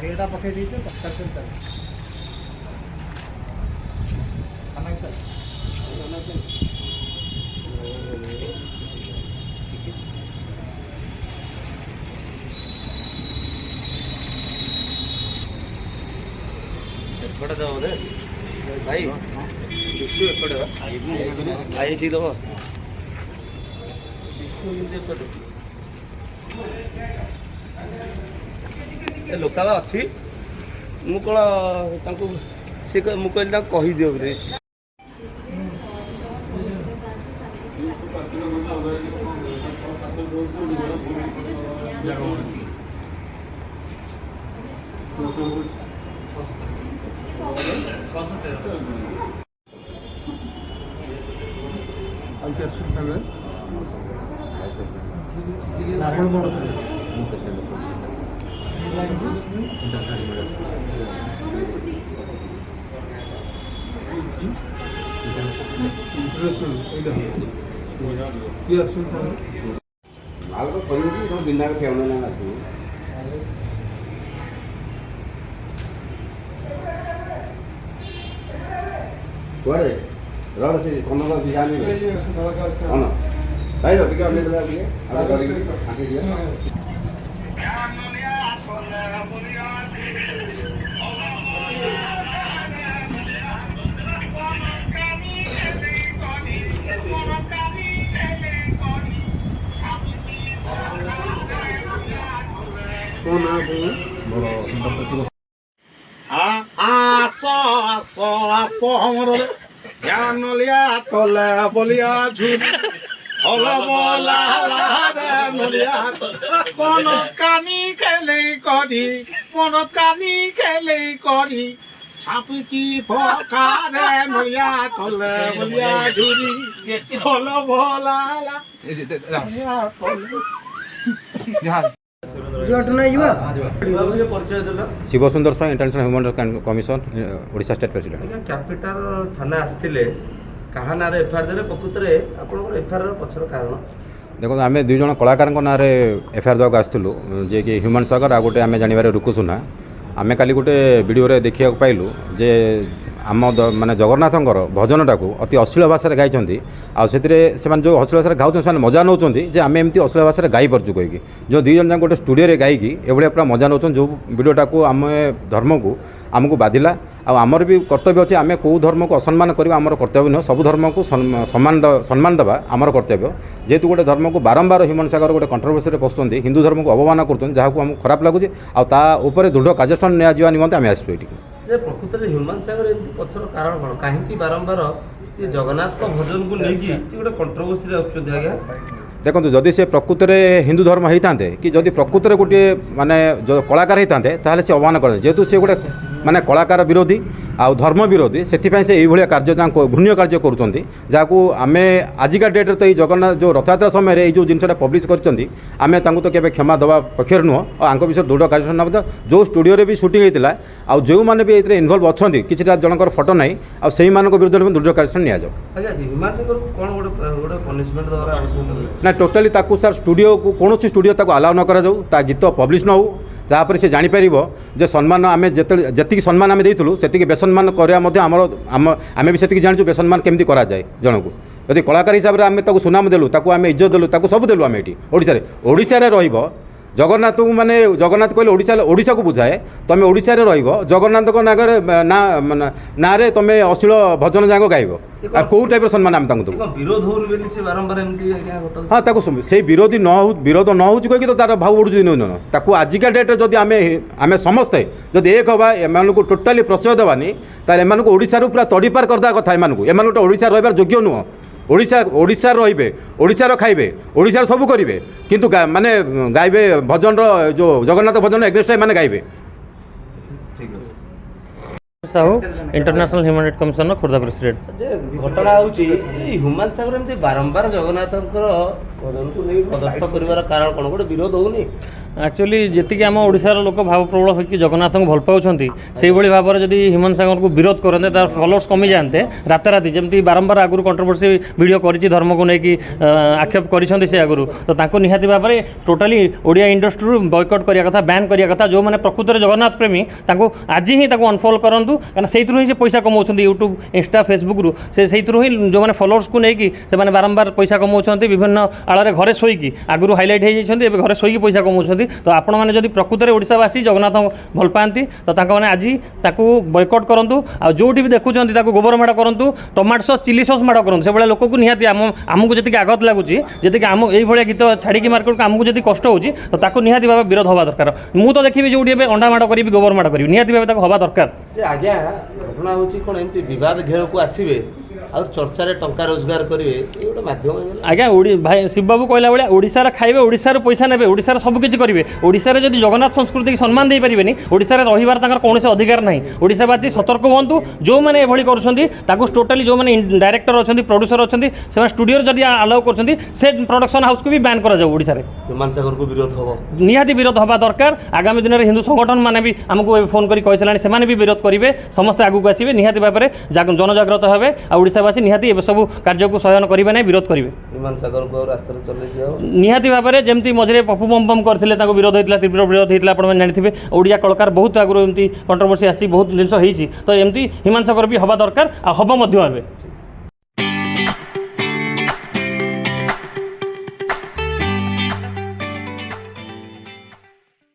ଗାଡ଼ିଟା ପକେଇ ଦେଇଛୁ ତରକାରୀ ଚାଲ ଏପଟେ ଦେବ ଭାଇ ବିଶୁ ଏପଟେ ଆଇଛି ଦେବ ବିଶୁ ଏପଟେ ଏ ଲୋକାଲ ଅଛି ମୁଁ କ'ଣ ତାଙ୍କୁ ସେ ମୁଁ କହିଲି ତାଙ୍କୁ କହିଦିଅ ବୋଲି ବିନା ଖେଳନା ନା ଆସିବୁ କୁଆଡ଼େ ରଡ଼ ସେ କନକ ଜାଣିବେ କଣ ଭାଇ ଟିକେ ଅନେଇ ଦେଲା ଟିକେ ଆଉ କରିକି ଆଙ୍କି ଦିଅ নলিয়া তলে বলিয়া ঝুলি বলা নলিয়া মন কানি খেলে করি মন কানি খেলে করি ছাপুকি ফকারে নলিয়া তলে বলিয়া ঝুলি বলা Shiv Sundar Swain international human rights commission Odisha state president capital थाना आसते क्या ना एफआईआर देले प्रकृत में आप एफआईआर पछर कारण देखो आम दुई जन कलाकार ना एफआईआर देवाक आसलु जे कि ह्यूमन सागर आ गोटे आम जानवर रुकुसुना आम काली गोटे वीडियो देखा पाइलु जे आम माने जगन्नाथंकर भजनटा को अति अश्लील भाषा गाई से जो अश्लील भाषा गाँव से मजा नौ आम एमती अश्लील भाषा गाई पार्चु कहीकि जो दुई जन गोटे स्टूडियो गायिकी एभलिया पूरा मजा नौ जो वीडियोटा को आम धर्म को आमको बाधिला आमर भी कर्तव्य अच्छे आम कौ धर्म को असम्मान करवा आमर कर्तव्य नुह सब धर्म को सम्मान देवा आमर कर्तव्य जेहेतु गोटे धर्म को बारंबार ह्यूमन सागर गोटे कंट्रोवर्सी पशुंट हिंदू धर्म को अवमान कर जहाँ आमको खराब लगुच आपर दृढ़ कार्यानुष्ठान निया निमंते आम आसू ये प्रकृत में ह्यूमन सागर पछर कारण कौन कहीं बारंबार जगन्नाथ भजन को लेकिन गोटे कंट्रोवर्सी आज्ञा देखो जदि से प्रकृत में हिंदू धर्म होता कि जदि प्रकृत में गोटे माने जो कलाकार होता से अवमान करें जेहेतु से गोटे माने कलाकार विरोधी आ धर्म विरोधी से ये कार्य घृण्य कार्य करुँच जहाँ आम आजिका डेट्रे तो ये जगन्नाथ जो रथयात्रा समय जो जिनसा पब्लिश करें तो केवे क्षमा देवा पक्षर नुह और विषय दृढ़ कार्य जो स्टूडियो भी सुटिंग होता है जो मैंने भी ये इनवल्व अच्छा कि जनकर फटो ना आ से विरुद्ध दृढ़ कार्य ना टोटाली सर स्टूडियो को कौन स्टूडियो अलाउ न कर गीत पब्लिश न हो जहाँपर से जापर जे सम्मान आम जी सम्मान आम देलु से बेसम्मान आम भी से जानूँ बेसम्मान केमती कराए जन को यदि कलाकार हिसाब से आम सुनाम देलु आम इज्जत देलु सब देलु आम ये ओडिशा जगन्नाथ को माने जगन्नाथ कहले ओडिशा को बुझाए तुम ओडिशा रे रहिबो जगन्नाथ को नागर ना रे तुम अश्लील भजन जाक गाइब कौ टाइप सम्मान आम विरोध बारंबार हाँ से विरोधी विरोध न हो कहीं तो तार भाव बढ़ुँ दिन दिन ताकू आजिका डेट्रे जब आम समस्ते जब एक हवा एम को टोटाली प्रश्रय देवानी एम ओडिशा पूरा तड़ीपार करदे कथा एम ओडिशा रही योग्य नुह ओडिशा रे ओडिशा खाइबे ओडिशा सब करेंगे किंतु माने गाइबे भजन जो जगन्नाथ भजन एग्नेस्ट माने गाइबे Sahu international human rights commission Khordha president घटना हूँ ह्यूमन सागर एमती बारंबार जगन्नाथ ଭଜନକୁ ନେଇ ପଦାର୍ଥ କରିବାର କାରଣ କ'ଣ ଗୋଟେ ବିରୋଧ ହେଉନି? ଆକ୍ଚୁଆଲି ଯେତିକି ଆମ ଓଡ଼ିଶାର ଲୋକ ଭାବପ୍ରବଳ ହୋଇକି ଜଗନ୍ନାଥଙ୍କୁ ଭଲ ପାଉଛନ୍ତି ସେଇଭଳି ଭାବରେ ଯଦି ହ୍ୟୁମାନ ସାଗରକୁ ବିରୋଧ କରନ୍ତେ ତାର ଫଲୋଅର୍ସ କମିଯାଆନ୍ତେ ରାତାରାତି, ଯେମିତି ବାରମ୍ବାର ଆଗରୁ କଣ୍ଟ୍ରୋଭର୍ସି ଭିଡ଼ିଓ କରିଛି ଧର୍ମକୁ ନେଇକି ଆକ୍ଷେପ କରିଛନ୍ତି ସେ ଆଗରୁ, ତ ତାଙ୍କୁ ନିହାତି ଭାବରେ ଟୋଟାଲି ଓଡ଼ିଆ ଇଣ୍ଡଷ୍ଟ୍ରିରୁ ବୟକଟ୍ କରିବା କଥା, ବ୍ୟାନ୍ କରିବା କଥା। ଯେଉଁମାନେ ପ୍ରକୃତରେ ଜଗନ୍ନାଥ ପ୍ରେମୀ ତାଙ୍କୁ ଆଜି ହିଁ ତାକୁ ଅନଫଲୋ କରନ୍ତୁ, କାରଣ ସେଇଥିରୁ ହିଁ ସେ ପଇସା କମାଉଛନ୍ତି ୟୁଟ୍ୟୁବ୍, ଇନଷ୍ଟା, ଫେସବୁକ୍ରୁ। ସେଇଥିରୁ ହିଁ ଯେଉଁମାନେ ଫଲୋଅର୍ସକୁ ନେଇକି ସେମାନେ ବାରମ୍ବାର ପଇସା କମାଉଛନ୍ତି, ବିଭିନ୍ନ ଆଳରେ ଘରେ ଶୋଇକି, ଆଗରୁ ହାଇଲାଇଟ୍ ହେଇଯାଇଛନ୍ତି, ଏବେ ଘରେ ଶୋଇକି ପଇସା କମାଉଛନ୍ତି। ତ ଆପଣମାନେ ଯଦି ପ୍ରକୃତରେ ଓଡ଼ିଶାବାସୀ ଜଗନ୍ନାଥ ଭଲ ପାଆନ୍ତି ତ ତାଙ୍କମାନେ ଆଜି ତାକୁ ବୟକଟ୍ କରନ୍ତୁ। ଆଉ ଯେଉଁଠି ବି ଦେଖୁଛନ୍ତି ତାକୁ ଗୋବର ମାଡ଼ କରନ୍ତୁ, ଟମାଟୋ ସସ୍, ଚିଲି ସସ୍ ମାଡ଼ କରନ୍ତୁ। ସେଭଳିଆ ଲୋକକୁ ନିହାତି ଆମକୁ ଯେତିକି ଆଘାତ ଲାଗୁଛି, ଯେତିକି ଆମ ଏଇଭଳିଆ ଗୀତ ଛାଡ଼ିକି ମାର୍କେଟକୁ ଆମକୁ ଯଦି କଷ୍ଟ ହେଉଛି ତ ତାକୁ ନିହାତି ଭାବେ ବିରୋଧ ହେବା ଦରକାର। ମୁଁ ତ ଦେଖିବି ଯେଉଁଠି ଏବେ ଅଣ୍ଡା ମାଡ଼ କରିବି, ଗୋବର ମାଡ଼ କରିବି, ନିହାତି ଭାବେ ତାକୁ ହେବା ଦରକାର। ଯେ ଆଜ୍ଞା ଘଟଣା ହେଉଛି କ'ଣ, ଏମିତି ବିବାଦ ଘେରକୁ ଆସିବେ ଆଉ ଚର୍ଚ୍ଚାରେ ଟଙ୍କା ରୋଜଗାର କରିବେ, ଏ ଗୋଟେ ମାଧ୍ୟମ ହେଇଗଲା। ଆଜ୍ଞା ଭାଇ ଶିବବାବୁ କହିଲା ଭଳିଆ ଓଡ଼ିଶାରେ ଖାଇବେ, ଓଡ଼ିଶାରୁ ପଇସା ନେବେ, ଓଡ଼ିଶାରେ ସବୁ କିଛି କରିବେ। ଓଡ଼ିଶାରେ ଯଦି ଜଗନ୍ନାଥ ସଂସ୍କୃତିକୁ ସମ୍ମାନ ଦେଇପାରିବେନି, ଓଡ଼ିଶାରେ ରହିବାର ତାଙ୍କର କୌଣସି ଅଧିକାର ନାହିଁ। ଓଡ଼ିଶାବାସୀ ସତର୍କ ହୁଅନ୍ତୁ, ଯେଉଁମାନେ ଏଭଳି କରୁଛନ୍ତି ତାକୁ ଟୋଟାଲି, ଯେଉଁମାନେ ଡାଇରେକ୍ଟର ଅଛନ୍ତି, ପ୍ରଡ୍ୟୁସର ଅଛନ୍ତି, ସେମାନେ ଷ୍ଟୁଡ଼ିଓରେ ଯଦି ଆଲାଉ କରୁଛନ୍ତି ସେ ପ୍ରଡକ୍ସନ୍ ହାଉସ୍କୁ ବି ବ୍ୟାନ୍ କରାଯାଉ ଓଡ଼ିଶାରେ। ହ୍ୟୁମାନ ସାଗରକୁ ବିରୋଧ ହେବ, ନିହାତି ବିରୋଧ ହେବା ଦରକାର। ଆଗାମୀ ଦିନରେ ହିନ୍ଦୁ ସଂଗଠନ ମାନେ ବି ଆମକୁ ଫୋନ୍ କରି କହିସାରିଲାଣି, ସେମାନେ ବି ବିରୋଧ କରିବେ, ସମସ୍ତେ ଆଗକୁ ଆସିବେ, ନିହାତି ଭାବରେ ଜନଜାଗ୍ରତ ହେବେ। ଆଉ ଓଡ଼ିଶାବାସୀ ନିହାତି ଏସବୁ କାର୍ଯ୍ୟକୁ ସହନ କରିବେ ନାହିଁ, ବିରୋଧ କରିବେ। ହ୍ୟୁମାନ ସାଗରକୁ ଆଉ ରାସ୍ତାରେ ଚଲେଇ ଦିଅ ନିହାତି ଭାବରେ, ଯେମିତି ମଝିରେ ପପୁ ବମ୍ କରିଥିଲେ, ତାଙ୍କୁ ବିରୋଧ ହେଇଥିଲା, ତୀବ୍ର ବିରୋଧ ହେଇଥିଲା, ଆପଣମାନେ ଜାଣିଥିବେ। ଓଡ଼ିଆ କଳାକାର ବହୁତ ଆଗରୁ ଏମିତି କଣ୍ଟ୍ରୋଭର୍ସି ଆସିଛି, ବହୁତ ଜିନିଷ ହେଇଛି। ତ ଏମିତି ହ୍ୟୁମାନ ସାଗର ବି ହେବା ଦରକାର, ଆଉ ହେବ ମଧ୍ୟ ଏବେ।